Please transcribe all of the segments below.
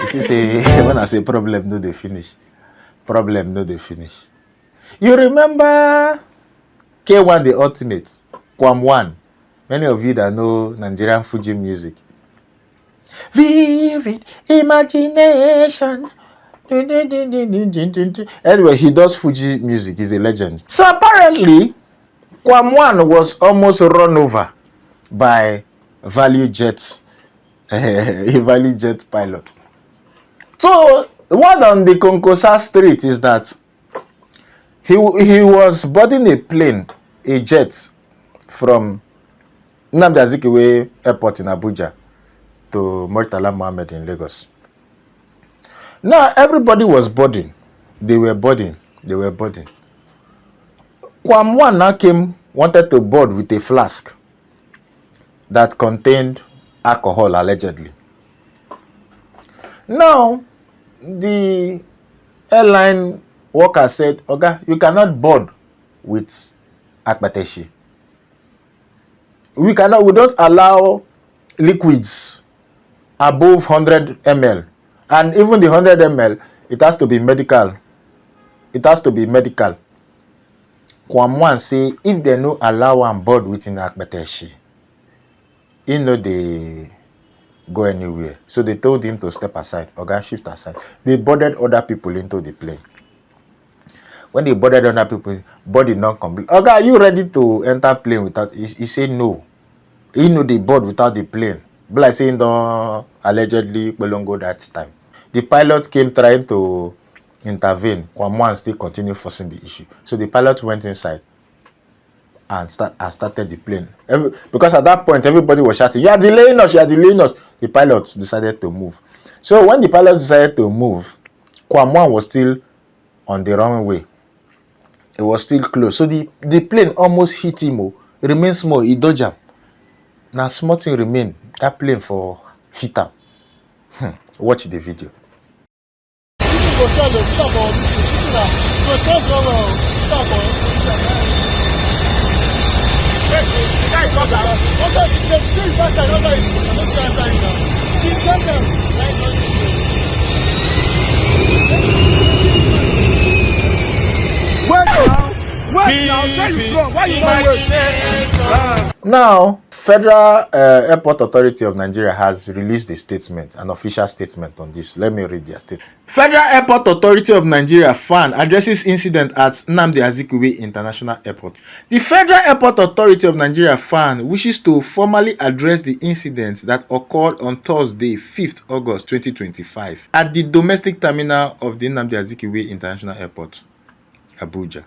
You see, say, when I say problem, no, they finish. Problem, no, they finish. You remember K1 the Ultimate, Kwam 1. Many of you that know Nigerian Fuji music. Vivid imagination. Anyway, he does Fuji music. He's a legend. So apparently, Kwam 1 was almost run over by ValueJet, a ValueJet pilot. So the word on the Konkosa street is that he was boarding a plane, a jet, from Nnamdi Azikiwe Airport in Abuja to Murtala Mohammed in Lagos. Now everybody was boarding. They were boarding. Kwam 1 now wanted to board with a flask that contained alcohol, allegedly. Now, the airline worker said, "Oga, you cannot board with akpateshi. We don't allow liquids above 100 ml. And even the 100 ml, it has to be medical. Kwam 1 say, if they no allow on board within akpateshi, he no they go anywhere. So they told him to step aside, Oga, shift aside. They boarded other people into the plane. When they boarded other people, body not complete. Oga, are you ready to enter plane without? He said no. He know the board without the plane. But like saying don't allegedly belongo that time. The pilot came trying to intervene. Kwam 1 still continue forcing the issue. So the pilot went inside and started the plane. Because at that point, everybody was shouting, "You are delaying us, you are delaying us." The pilots decided to move. So when the pilots decided to move, Kwam 1 was still on the runway. It was still close. So the plane almost hit him. It remains small. He dodged him. Now small thing remain. That plane for hit him. Watch the video. Now, Federal Airport Authority of Nigeria has released a statement, an official statement on this. Let me read their statement. Federal Airport Authority of Nigeria FAAN addresses incident at Nnamdi Azikiwe International Airport. The Federal Airport Authority of Nigeria FAAN wishes to formally address the incident that occurred on Thursday, 5th August 2025 at the domestic terminal of the Nnamdi Azikiwe International Airport, Abuja.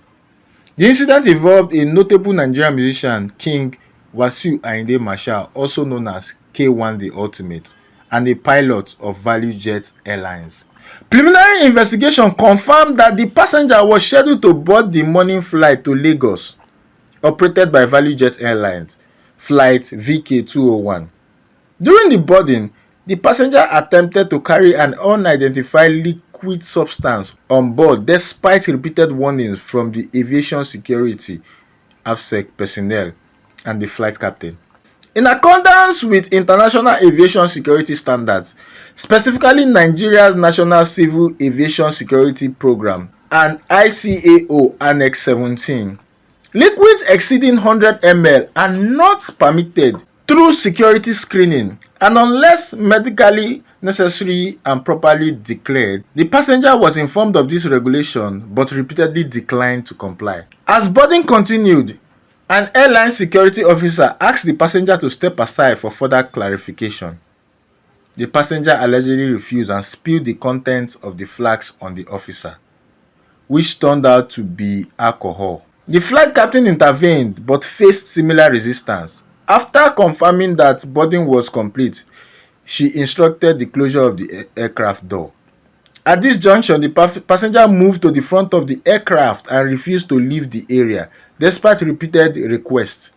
The incident involved a notable Nigerian musician, King Wasiu Ayinde Marshal, also known as K1 the Ultimate, and a pilot of ValueJet Airlines. Preliminary investigation confirmed that the passenger was scheduled to board the morning flight to Lagos, operated by ValueJet Airlines, flight VK201. During the boarding, the passenger attempted to carry an unidentified liquid substance on board despite repeated warnings from the aviation security AFSEC personnel and the flight captain. In accordance with international aviation security standards, specifically Nigeria's National Civil Aviation Security Program and ICAO Annex 17, liquids exceeding 100 ml are not permitted through security screening, and unless medically necessary and properly declared. The passenger was informed of this regulation but repeatedly declined to comply. As boarding continued, an airline security officer asked the passenger to step aside for further clarification. The passenger allegedly refused and spilled the contents of the flask on the officer, which turned out to be alcohol. The flight captain intervened but faced similar resistance. After confirming that boarding was complete, she instructed the closure of the aircraft door. At this junction, the passenger moved to the front of the aircraft and refused to leave the area, despite repeated requests.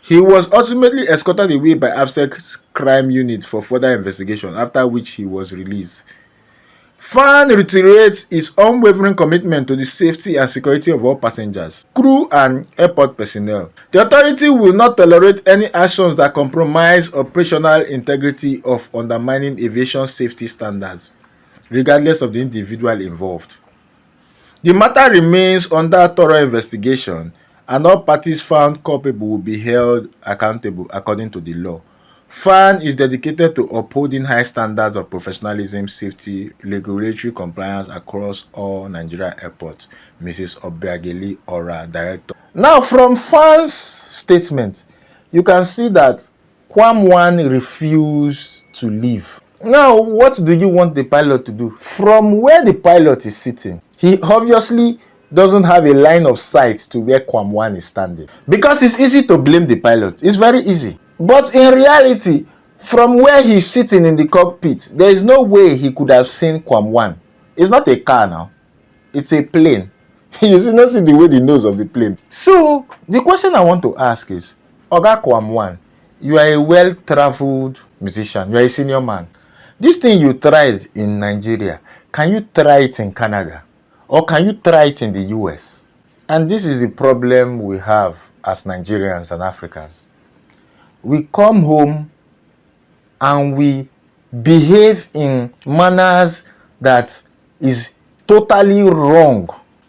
He was ultimately escorted away by AFSEC's crime unit for further investigation, after which he was released. FAAN reiterates its unwavering commitment to the safety and security of all passengers, crew, and airport personnel. The authority will not tolerate any actions that compromise operational integrity or undermining aviation safety standards, regardless of the individual involved. The matter remains under thorough investigation, and all parties found culpable will be held accountable according to the law. FAAN is dedicated to upholding high standards of professionalism, safety, regulatory compliance across all Nigeria airports. Mrs. Obiageli Orah, Director. Now, from FAAN's statement, you can see that Kwam 1 refused to leave. Now, what do you want the pilot to do? From where the pilot is sitting, he obviously doesn't have a line of sight to where Kwam 1 is standing. Because it's easy to blame the pilot. It's very easy. But in reality, from where he's sitting in the cockpit, there is no way he could have seen Kwam 1. It's not a car now. It's a plane. You see, not see the way the nose of the plane. So, the question I want to ask is, Oga Kwam 1, you are a well-traveled musician. You are a senior man. This thing you tried in Nigeria, can you try it in Canada? Or can you try it in the US? And this is the problem we have as Nigerians and Africans. We come home and we behave in manners that is totally wrong.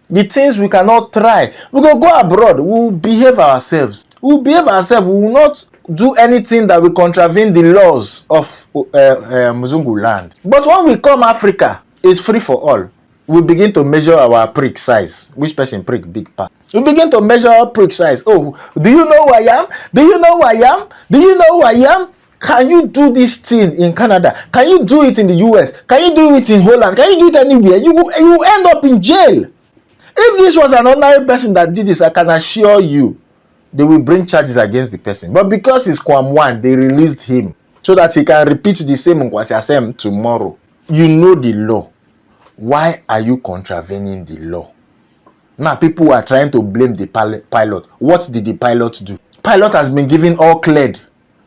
The things we cannot try. We go abroad, we will behave ourselves. We will behave ourselves. We will not do anything that will contravene the laws of Muzungu land. But when we come Africa, it's free for all. We begin to measure our prick size. Which person prick big part? We begin to measure our prick size. Oh, do you know who I am? Do you know who I am? Do you know who I am? Can you do this thing in Canada? Can you do it in the US? Can you do it in Holland? Can you do it anywhere? You end up in jail. If this was an ordinary person that did this, I can assure you, they will bring charges against the person. But because it's Kwam 1, they released him so that he can repeat the same Nkwasiasem tomorrow. You know the law. Why are you contravening the law? Now people are trying to blame the pilot. What did the pilot do? Pilot has been given all cleared.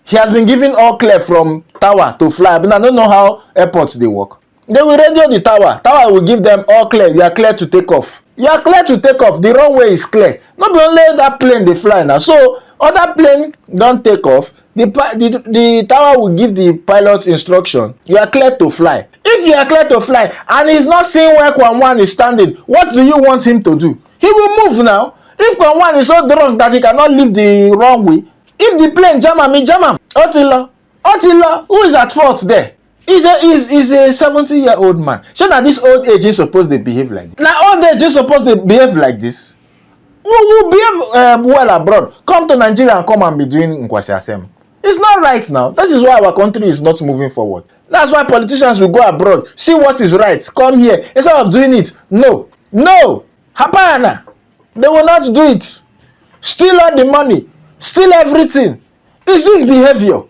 He has been given all clear from tower to fly. But I don't know how airports they work. They will radio the tower. Tower will give them all clear. You are clear to take off. You are clear to take off. The runway is clear. Not only that plane they fly now. So other plane don't take off. The tower will give the pilot instruction. You are clear to fly. If you are clear to fly and he's not seeing where Kwam 1 is standing, what do you want him to do? He will move now. If Kwam 1 is so drunk that he cannot leave the runway, if the plane jam him, he jam him. Otila, who is at fault there? He's a 70-year-old man. So now this old age is supposed to behave like this. Now old age is supposed to behave like this. We'll behave well abroad. Come to Nigeria and come and be doing Nkwasiasem. It's not right now. This is why our country is not moving forward. That's why politicians will go abroad, see what is right, come here. Instead of doing it, no. Hapana. They will not do it. Steal all the money. Steal everything. It's this behavior.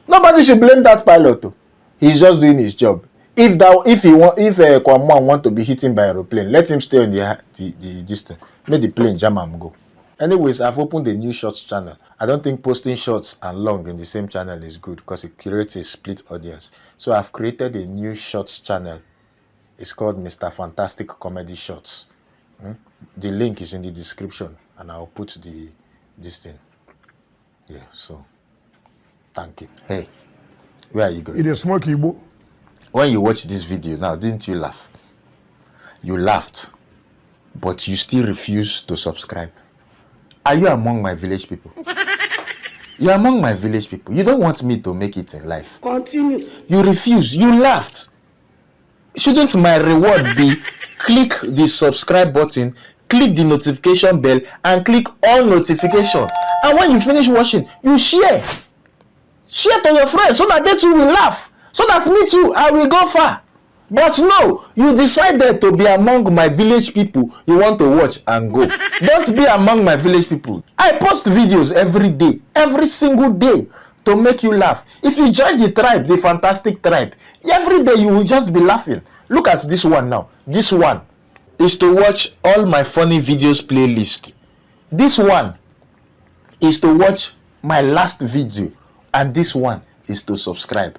Nobody should blame that pilot too. He's just doing his job. If Kwam 1 want to be hit by aeroplane, let him stay on the distance. Make the plane jam him go. Anyways, I've opened a new shorts channel. I don't think posting shorts and long in the same channel is good because it creates a split audience. So I've created a new shorts channel. It's called Mr. Fantastic Comedy Shorts. The link is in the description and I'll put this thing. Yeah, so thank you. Hey, where are you going? It is smoky, Igbo. When you watch this video now, didn't you laugh? You laughed, but you still refuse to subscribe. Are you among my village people? You're among my village people. You don't want me to make it in life. Continue. You refuse. You laughed. Shouldn't my reward be click the subscribe button, click the notification bell, and click all notification? And when you finish watching, you share. Share to your friends so that they too will laugh. So that me too, I will go far. But no, you decided to be among my village people you want to watch and go. Don't be among my village people. I post videos every day, every single day, to make you laugh. If you join the tribe, the fantastic tribe, every day you will just be laughing. Look at this one now. This one is to watch all my funny videos playlist. This one is to watch my last video. And this one is to subscribe.